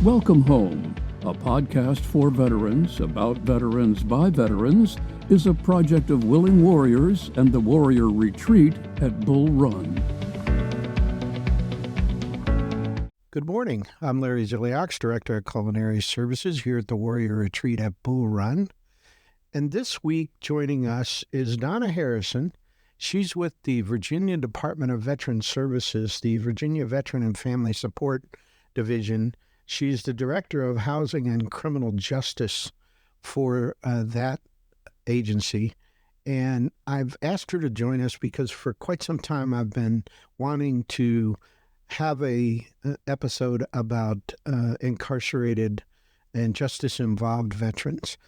Welcome Home, a podcast for veterans about veterans by veterans, is a project of Willing Warriors and the Warrior Retreat at Bull Run. Good morning. I'm Larry Ziliox, Director of Culinary Services here at the Warrior Retreat at Bull Run. And this week joining us is Donna Harrison. She's with the Virginia Department of Veterans Services, the Virginia Veteran and Family Support Division. She's the Director of Housing and Criminal Justice for that agency. And I've asked her to join us because for quite some time I've been wanting to have an episode about incarcerated and justice-involved veterans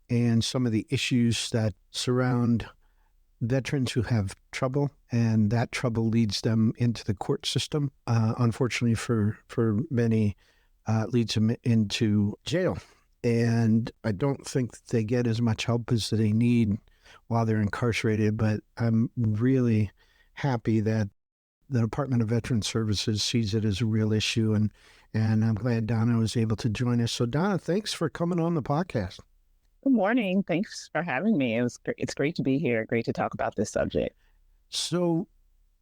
and some of the issues that surround veterans who have trouble, and that trouble leads them into the court system. Unfortunately for many, leads them into jail. And I don't think they get as much help as they need while they're incarcerated, but I'm really happy that the Department of Veterans Services sees it as a real issue, and I'm glad Donna was able to join us. So Donna, thanks for coming on the podcast. Good morning. Thanks for having me. It's great to be here. Great to talk about this subject. So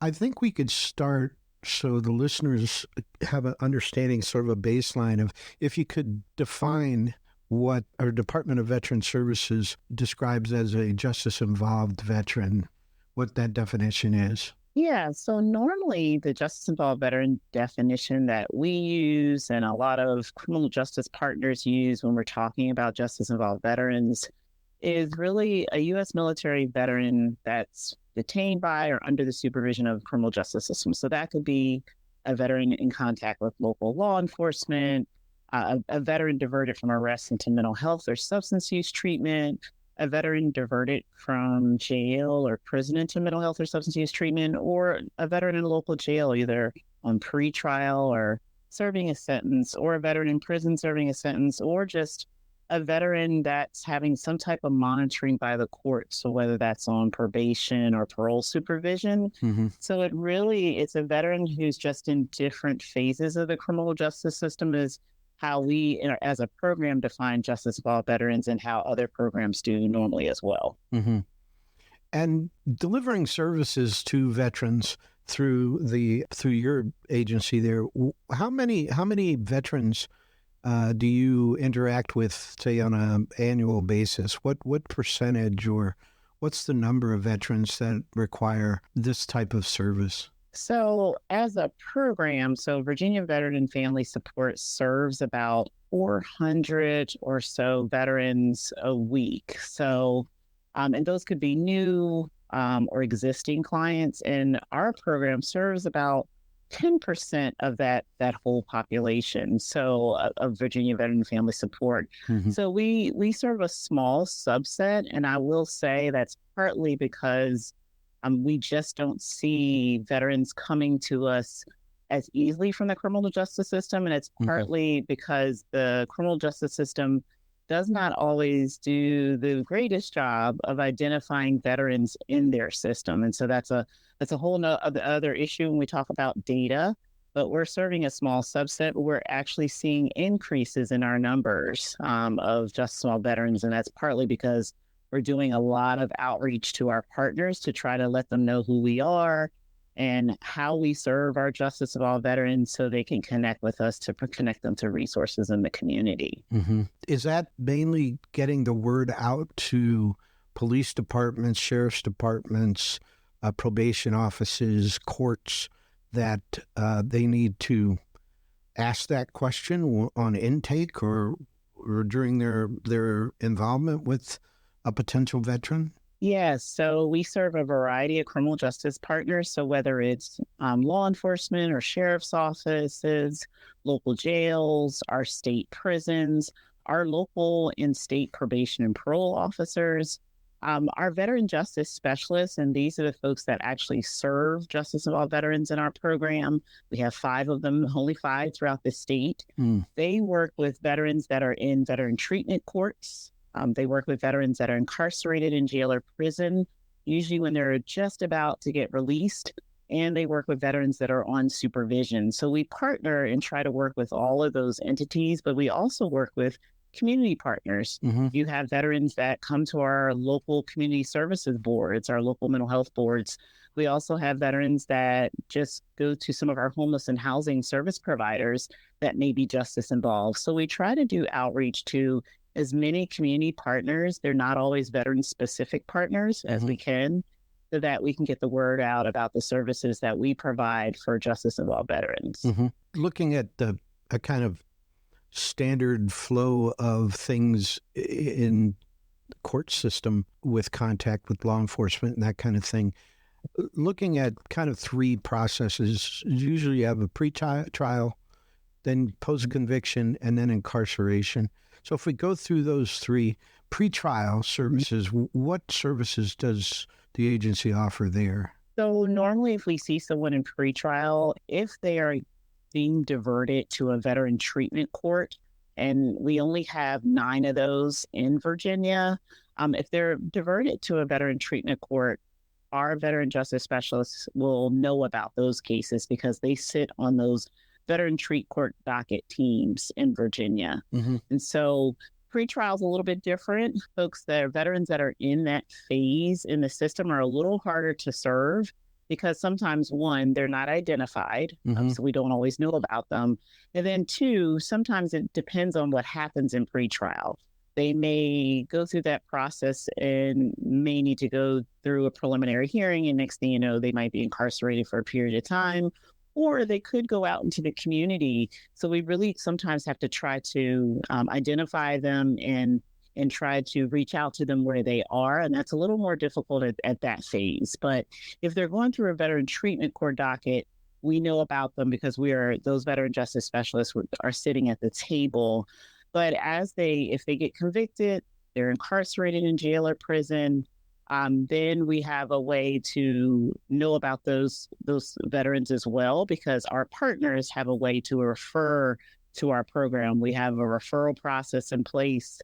I think we could start so the listeners have an understanding, sort of a baseline of if you could define what our Department of Veterans Services describes as a justice-involved veteran, what that definition is. Yeah, so normally the justice-involved veteran definition that we use and a lot of criminal justice partners use when we're talking about justice-involved veterans is really a U.S. military veteran that's detained by or under the supervision of the criminal justice system. So that could be a veteran in contact with local law enforcement, a veteran diverted from arrest into mental health or substance use treatment, a veteran diverted from jail or prison into mental health or substance use treatment, or a veteran in a local jail, either on pretrial or serving a sentence, or a veteran in prison serving a sentence, or just a veteran that's having some type of monitoring by the court. So whether that's on probation or parole supervision. Mm-hmm. So it's a veteran who's just in different phases of the criminal justice system is how we, as a program, define justice-involved veterans and how other programs do normally as well. Mm-hmm. And delivering services to veterans through your agency there, how many veterans do you interact with, say, on an annual basis? What percentage or what's the number of veterans that require this type of service? So as a program, Virginia Veteran and Family Support serves about 400 or so veterans a week. So, and those could be new or existing clients. And our program serves about 10% of that whole population. So of Virginia Veteran and Family Support. Mm-hmm. So we serve a small subset. And I will say that's partly because we just don't see veterans coming to us as easily from the criminal justice system. And it's partly because the criminal justice system does not always do the greatest job of identifying veterans in their system. And so that's a whole other issue when we talk about data, but we're serving a small subset. We're actually seeing increases in our numbers of justice-involved veterans. And that's partly because we're doing a lot of outreach to our partners to try to let them know who we are and how we serve our justice-involved veterans so they can connect with us to connect them to resources in the community. Mm-hmm. Is that mainly getting the word out to police departments, sheriff's departments, probation offices, courts, that they need to ask that question on intake or during their involvement with a potential veteran? Yes. So we serve a variety of criminal justice partners. So whether it's law enforcement or sheriff's offices, local jails, our state prisons, our local and state probation and parole officers, our veteran justice specialists, and these are the folks that actually serve justice-involved veterans in our program. We have 5 of them, only 5 throughout the state. They work with veterans that are in veteran treatment courts. They work with veterans that are incarcerated in jail or prison, usually when they're just about to get released. and they work with veterans that are on supervision. So we partner and try to work with all of those entities, but we also work with community partners. Mm-hmm. You have veterans that come to our local community services boards, our local mental health boards. We also have veterans that just go to some of our homeless and housing service providers that may be justice involved. So we try to do outreach to as many community partners. They're not always veteran specific partners as we can, so that we can get the word out about the services that we provide for justice involved veterans. Mm-hmm. Looking at a kind of standard flow of things in the court system with contact with law enforcement and that kind of thing, looking at kind of three processes, usually you have a pre-trial, then post-conviction, and then incarceration. So if we go through those three pre-trial services, what services does the agency offer there? So normally if we see someone in pretrial, if they are being diverted to a veteran treatment court, and we only have 9 of those in Virginia, if they're diverted to a veteran treatment court, our veteran justice specialists will know about those cases because they sit on those veteran treat court docket teams in Virginia. And so pretrial is a little bit different. Folks that are veterans that are in that phase in the system are a little harder to serve because sometimes, one, they're not identified, so we don't always know about them. And then two, sometimes it depends on what happens in pretrial. They may go through that process and may need to go through a preliminary hearing, and next thing you know, they might be incarcerated for a period of time, or they could go out into the community. So we really sometimes have to try to identify them and try to reach out to them where they are. And that's a little more difficult at that phase. But if they're going through a veteran treatment court docket, we know about them because those veteran justice specialists are sitting at the table. But if they get convicted, they're incarcerated in jail or prison, then we have a way to know about those veterans as well, because our partners have a way to refer to our program. We have a referral process in place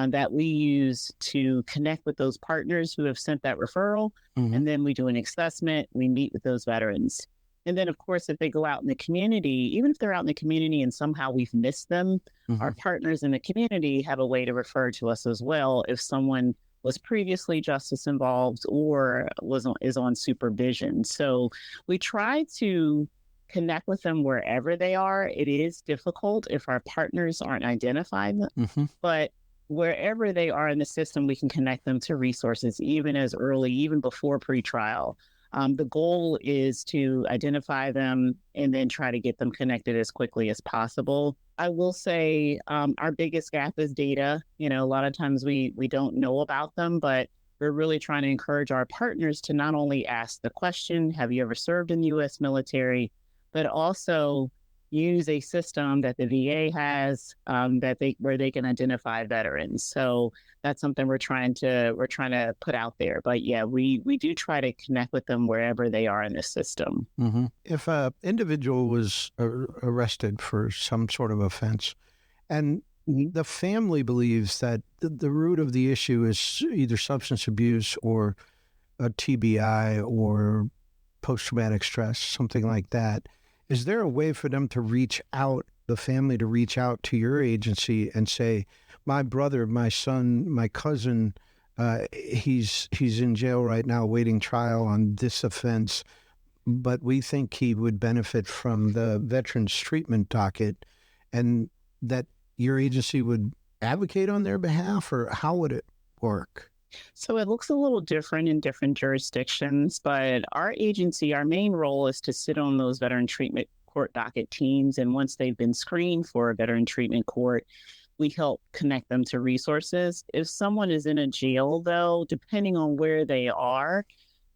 that we use to connect with those partners who have sent that referral. And then we do an assessment. We meet with those veterans. And then, of course, if they go out in the community, even if they're out in the community and somehow we've missed them, our partners in the community have a way to refer to us as well if someone was previously justice involved or is on supervision. So we try to connect with them wherever they are. It is difficult if our partners aren't identified, but wherever they are in the system, we can connect them to resources even as early, even before pretrial. The goal is to identify them and then try to get them connected as quickly as possible. I will say our biggest gap is data. A lot of times we don't know about them, but we're really trying to encourage our partners to not only ask the question, have you ever served in the U.S. military, but also use a system that the VA has where they can identify veterans. So that's something we're trying to put out there. But yeah, we do try to connect with them wherever they are in the system. If an individual was arrested for some sort of offense, and the family believes that the root of the issue is either substance abuse or a TBI or post-traumatic stress, something like that, is there a way for them to reach out, the family to reach out to your agency and say, my brother, my son, my cousin, he's in jail right now awaiting trial on this offense, but we think he would benefit from the veterans treatment docket, and that your agency would advocate on their behalf, or how would it work? So it looks a little different in different jurisdictions, but our agency, our main role is to sit on those veteran treatment court docket teams. And once they've been screened for a veteran treatment court, we help connect them to resources. If someone is in a jail, though, depending on where they are,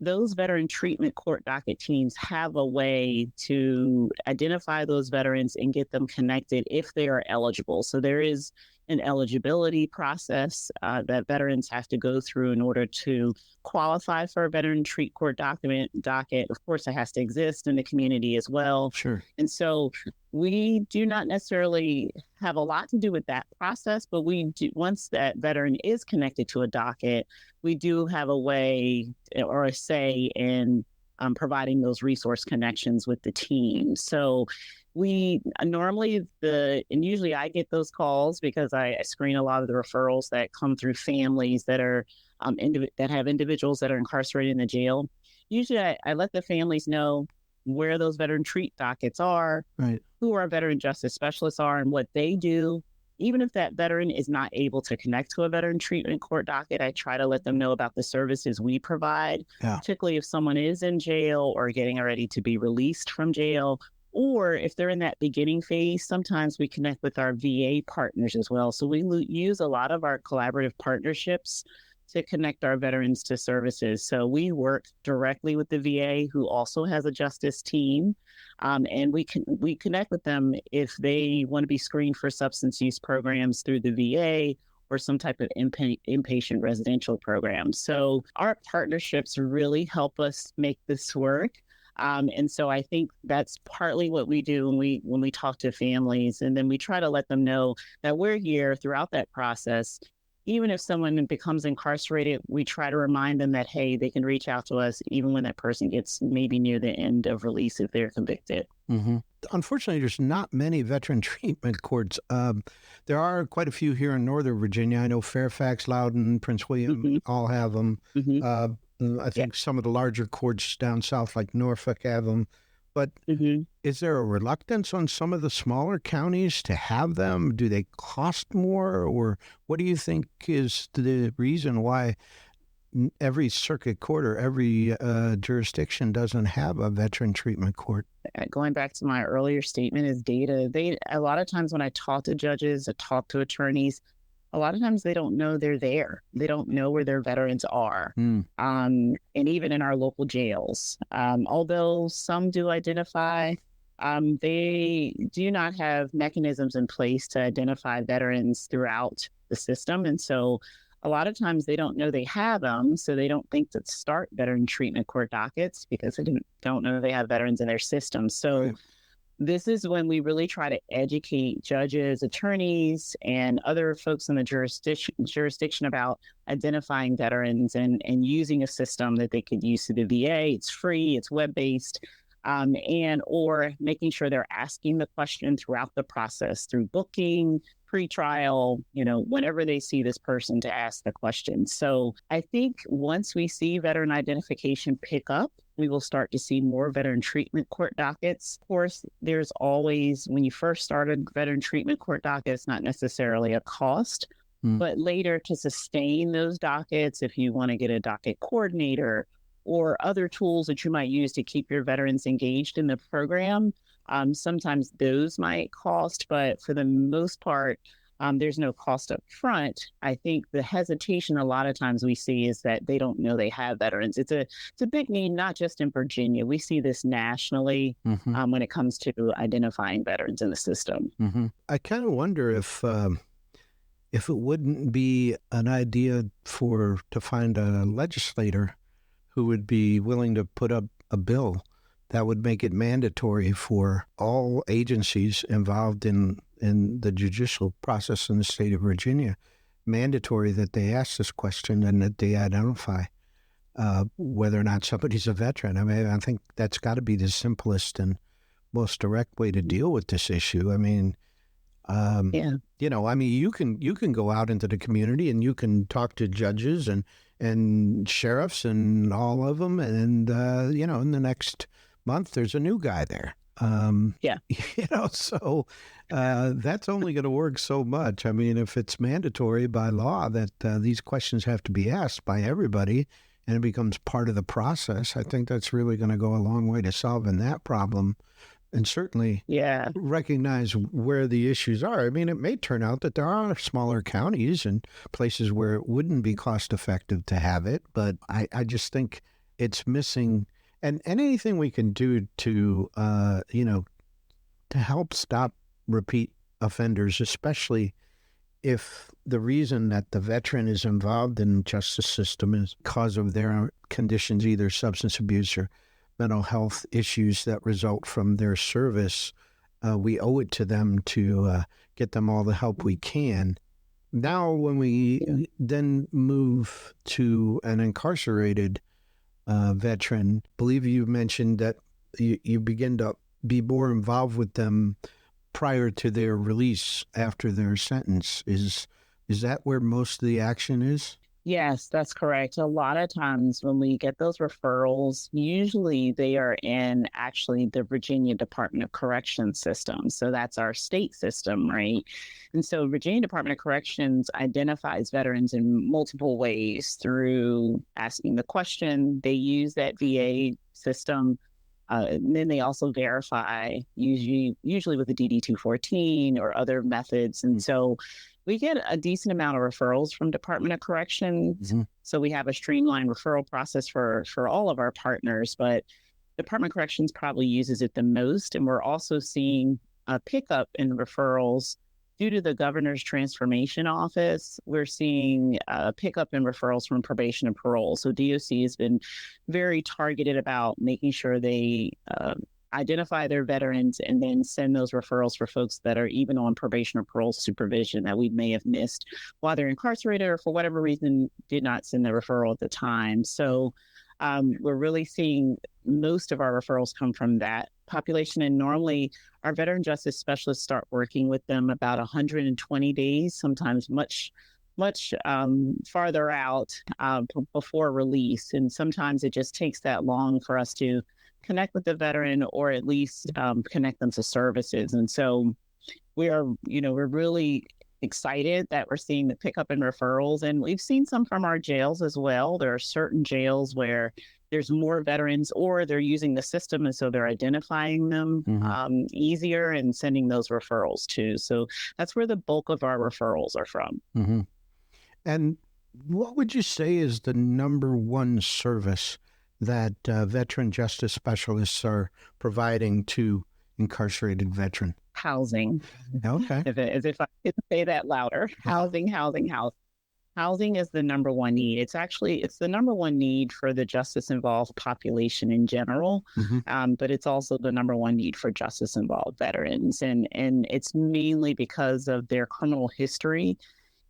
those veteran treatment court docket teams have a way to identify those veterans and get them connected if they are eligible. So there is an eligibility process that veterans have to go through in order to qualify for a veteran treat court docket. Of course, it has to exist in the community as well. Sure. And so we do not necessarily have a lot to do with that process, but we do, once that veteran is connected to a docket, we do have a way or a say in providing those resource connections with the team. So we normally and usually I get those calls because I screen a lot of the referrals that come through families that are that have individuals that are incarcerated in the jail. Usually I let the families know where those veteran treat dockets are, Right. who our veteran justice specialists are, and what they do. Even if that veteran is not able to connect to a veteran treatment court docket, I try to let them know about the services we provide, Yeah. particularly if someone is in jail or getting ready to be released from jail, or if they're in that beginning phase. Sometimes we connect with our VA partners as well. So we use a lot of our collaborative partnerships to connect our veterans to services. So we work directly with the VA, who also has a justice team, and we connect with them if they want to be screened for substance use programs through the VA or some type of inpatient residential program. So our partnerships really help us make this work. And so I think that's partly what we do when we talk to families, and then we try to let them know that we're here throughout that process. Even if someone becomes incarcerated, we try to remind them that, hey, they can reach out to us even when that person gets maybe near the end of release if they're convicted. Mm-hmm. Unfortunately, there's not many veteran treatment courts. There are quite a few here in Northern Virginia. I know Fairfax, Loudoun, Prince William all have them. I think some of the larger courts down south, like Norfolk, have them. But is there a reluctance on some of the smaller counties to have them? Do they cost more? Or what do you think is the reason why every circuit court or every jurisdiction doesn't have a veteran treatment court? Going back to my earlier statement is data. A lot of times when I talk to judges, I talk to attorneys, a lot of times they don't know they're there. They don't know where their veterans are. And even in our local jails, although some do identify, they do not have mechanisms in place to identify veterans throughout the system. And so a lot of times they don't know they have them, so they don't think to start veteran treatment court dockets because they don't know they have veterans in their system. So this is when we really try to educate judges, attorneys, and other folks in the jurisdiction about identifying veterans and using a system that they could use through the VA. It's free, it's web-based, or making sure they're asking the question throughout the process through booking, pretrial, whenever they see this person to ask the question. So I think once we see veteran identification pick up, we will start to see more veteran treatment court dockets. Of course, there's always, when you first started veteran treatment court docket, it's not necessarily a cost, but later to sustain those dockets, if you want to get a docket coordinator or other tools that you might use to keep your veterans engaged in the program, sometimes those might cost, but for the most part, there's no cost up front. I think the hesitation a lot of times we see is that they don't know they have veterans. It's a big need, not just in Virginia. We see this nationally when it comes to identifying veterans in the system. I kind of wonder if it wouldn't be an idea to find a legislator who would be willing to put up a bill that would make it mandatory for all agencies involved in the judicial process in the state of Virginia, mandatory that they ask this question and that they identify whether or not somebody's a veteran. I mean, I think that's got to be the simplest and most direct way to deal with this issue. I mean, you can go out into the community and you can talk to judges and sheriffs and all of them, and in the next month there's a new guy there. So that's only going to work so much. I mean, if it's mandatory by law that these questions have to be asked by everybody and it becomes part of the process, I think that's really going to go a long way to solving that problem and certainly recognize where the issues are. I mean, it may turn out that there are smaller counties and places where it wouldn't be cost effective to have it, but I just think it's missing. And anything we can do to help stop repeat offenders, especially if the reason that the veteran is involved in the justice system is because of their conditions, either substance abuse or mental health issues that result from their service, we owe it to them to get them all the help we can. Now, when we then move to an incarcerated veteran. I believe you mentioned that you begin to be more involved with them prior to their release after their sentence. Is that where most of the action is? Yes, that's correct. A lot of times when we get those referrals, usually they are in actually the Virginia Department of Corrections system. So that's our state system, right? And so Virginia Department of Corrections identifies veterans in multiple ways through asking the question. They use that VA system. And then they also verify, usually with the DD-214 or other methods. And so we get a decent amount of referrals from Department of Corrections. Mm-hmm. So we have a streamlined referral process for all of our partners, but Department of Corrections probably uses it the most. And we're also seeing a pickup in referrals due to the governor's transformation office. We're seeing a pickup in referrals from probation and parole. So DOC has been very targeted about making sure they identify their veterans and then send those referrals for folks that are even on probation or parole supervision that we may have missed while they're incarcerated or for whatever reason did not send the referral at the time. So we're really seeing most of our referrals come from that population. And normally our veteran justice specialists start working with them about 120 days, sometimes much farther out before release. And sometimes it just takes that long for us to connect with the veteran or at least connect them to services. And so we're really excited that we're seeing the pickup in referrals. And we've seen some from our jails as well. There are certain jails where there's more veterans or they're using the system. And so they're identifying them easier and sending those referrals too. So that's where the bulk of our referrals are from. Mm-hmm. And what would you say is the number one service that veteran justice specialists are providing to incarcerated veteran? Housing. Okay. As if I could say that louder. Housing. Housing is the number one need. It's the number one need for the justice-involved population in general, but it's also the number one need for justice-involved veterans. And it's mainly because of their criminal history.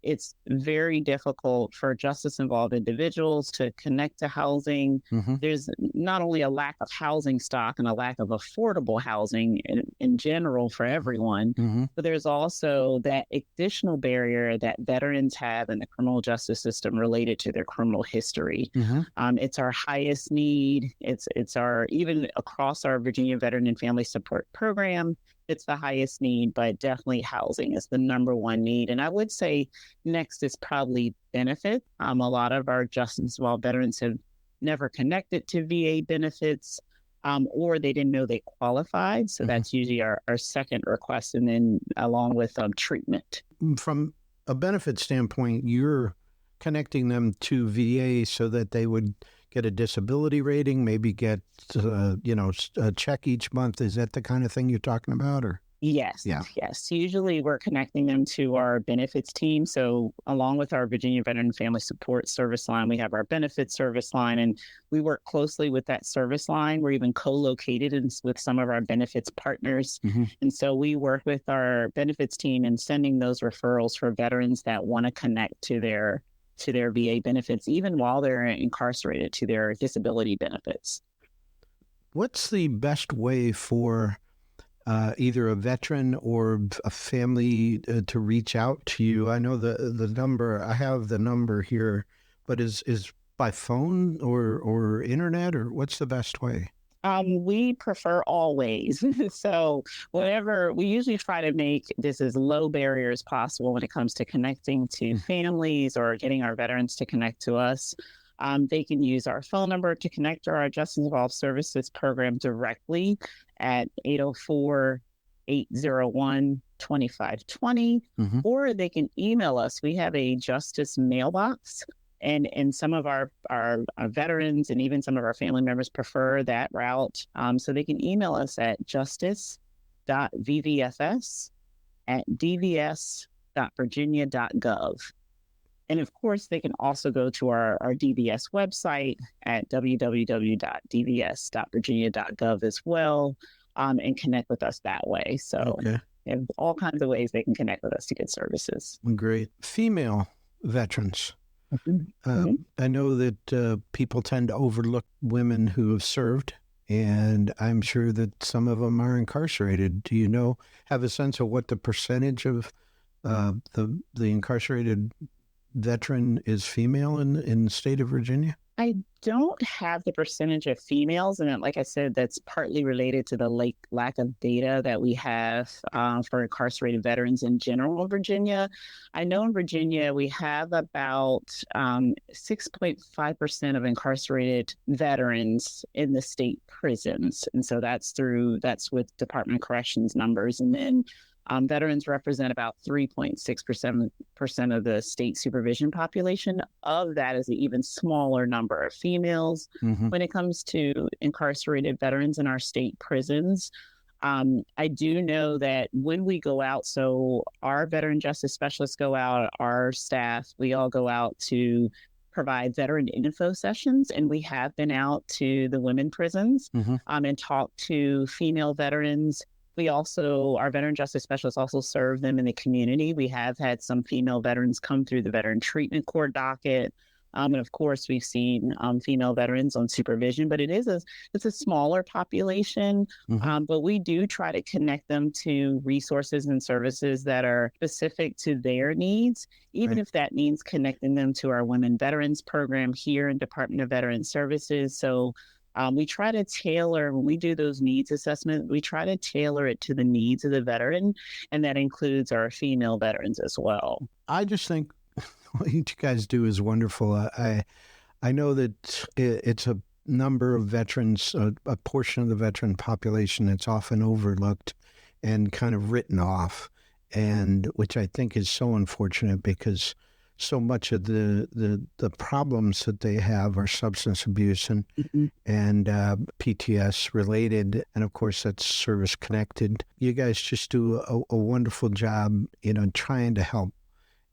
It's very difficult for justice-involved individuals to connect to housing. There's not only a lack of housing stock and a lack of affordable housing in general for everyone, but there's also that additional barrier that veterans have in the criminal justice system related to their criminal history. It's our highest need. It's our, even across our Virginia Veteran and Family Support Program, it's the highest need, but definitely housing is the number one need. And I would say next is probably benefit. A lot of our justice-involved veterans have never connected to VA benefits or they didn't know they qualified. So that's usually our second request, and then along with treatment. From a benefit standpoint, you're connecting them to VA so that they would get a disability rating, maybe get, a check each month. Is that the kind of thing you're talking about? Or Yes. Yeah. Yes. Usually we're connecting them to our benefits team. So along with our Virginia Veteran and Family Support Service line, we have our benefits service line, and we work closely with that service line. We're even co-located with some of our benefits partners. And so we work with our benefits team in sending those referrals for veterans that want to connect to their VA benefits, even while they're incarcerated, to their disability benefits. What's the best way for either a veteran or a family to reach out to you? I know the number, I have the number here, but is by phone or internet, or what's the best way? We prefer always. So whatever, we usually try to make this as low barrier as possible when it comes to connecting to families or getting our veterans to connect to us. They can use our phone number to connect to our Justice Involved Services program directly at 804-801-2520, or they can email us. We have a justice mailbox. And some of our veterans and even some of our family members prefer that route. So they can email us at justice.vvfs@dvs.virginia.gov. And of course, they can also go to our DVS website at www.dvs.virginia.gov as well, and connect with us that way. So and all kinds of ways they can connect with us to get services. Great. Female veterans. I know that people tend to overlook women who have served, and I'm sure that some of them are incarcerated. Do you have a sense of what the percentage of the incarcerated veteran is female in the state of Virginia? I don't have the percentage of females, and like I said, that's partly related to the lack of data that we have for incarcerated veterans in general in Virginia. I know in Virginia we have about 6.5% of incarcerated veterans in the state prisons, and so that's with Department of Corrections numbers, and then veterans represent about 3.6% of the state supervision population. Of that is an even smaller number of females. When it comes to incarcerated veterans in our state prisons, I do know that when we go out, so our veteran justice specialists go out, our staff, we all go out to provide veteran info sessions, and we have been out to the women prisons and talked to female veterans. Our veteran justice specialists also serve them in the community. We have had some female veterans come through the veteran treatment court docket. And of course, we've seen female veterans on supervision, but it's a smaller population. But we do try to connect them to resources and services that are specific to their needs, even if that means connecting them to our women veterans program here in Department of Veteran Services. So we try to tailor, when we do those needs assessment, we try to tailor it to the needs of the veteran, and that includes our female veterans as well. I just think what you guys do is wonderful. I know that it's a number of veterans, a portion of the veteran population that's often overlooked and kind of written off, and which I think is so unfortunate because so much of the problems that they have are substance abuse and PTS related, and of course that's service connected. You guys just do a wonderful job, trying to help,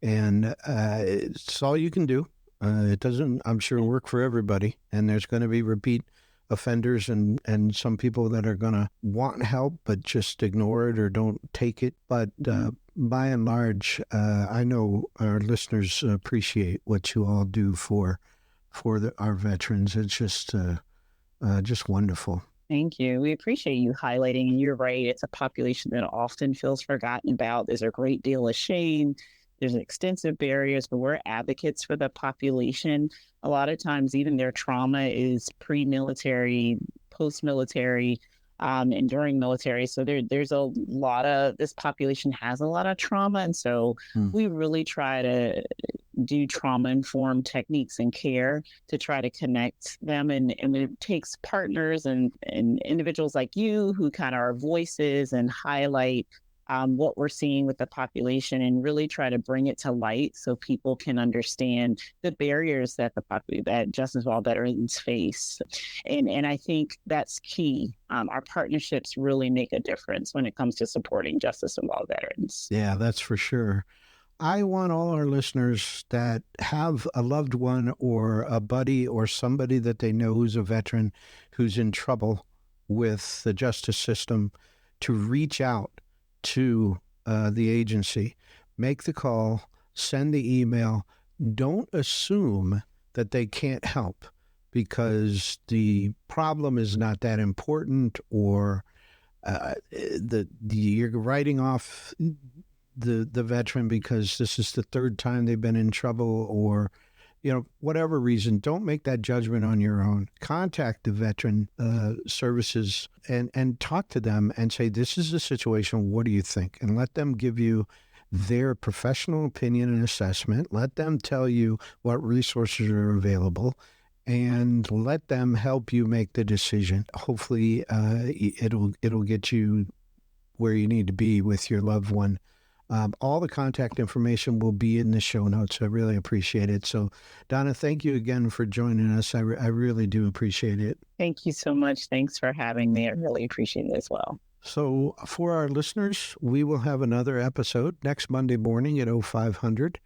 and it's all you can do. It doesn't, I'm sure, work for everybody, and there's going to be repeat offenders and some people that are going to want help but just ignore it or don't take it. But by and large, I know our listeners appreciate what you all do for our veterans. It's just wonderful. Thank you. We appreciate you highlighting, and you're right. It's a population that often feels forgotten about. There's a great deal of shame. There's extensive barriers, but we're advocates for the population. A lot of times, even their trauma is pre-military, post-military, and during military. So there's a lot of, this population has a lot of trauma. And so we really try to do trauma-informed techniques and care to try to connect them. And it takes partners and individuals like you who kind of are voices and highlight what we're seeing with the population and really try to bring it to light so people can understand the barriers that that justice for all veterans face. And I think that's key. Our partnerships really make a difference when it comes to supporting justice for all veterans. Yeah, that's for sure. I want all our listeners that have a loved one or a buddy or somebody that they know who's a veteran who's in trouble with the justice system to reach out to the agency, make the call, send the email. Don't assume that they can't help because the problem is not that important, or you're writing off the veteran because this is the third time they've been in trouble, or whatever reason. Don't make that judgment on your own. Contact the veteran services and talk to them and say, this is the situation. What do you think? And let them give you their professional opinion and assessment. Let them tell you what resources are available and let them help you make the decision. Hopefully it'll get you where you need to be with your loved one. All the contact information will be in the show notes. I really appreciate it. So, Donna, thank you again for joining us. I really do appreciate it. Thank you so much. Thanks for having me. I really appreciate it as well. So, for our listeners, we will have another episode next Monday morning at 0500.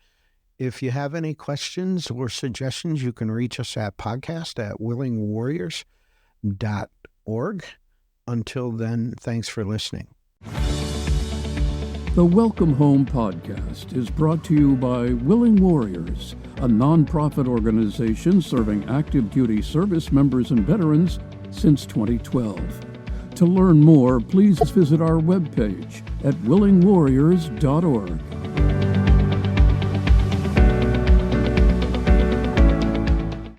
If you have any questions or suggestions, you can reach us at podcast@willingwarriors.org. Until then, thanks for listening. The Welcome Home podcast is brought to you by Willing Warriors, a nonprofit organization serving active duty service members and veterans since 2012. To learn more, please visit our webpage at willingwarriors.org.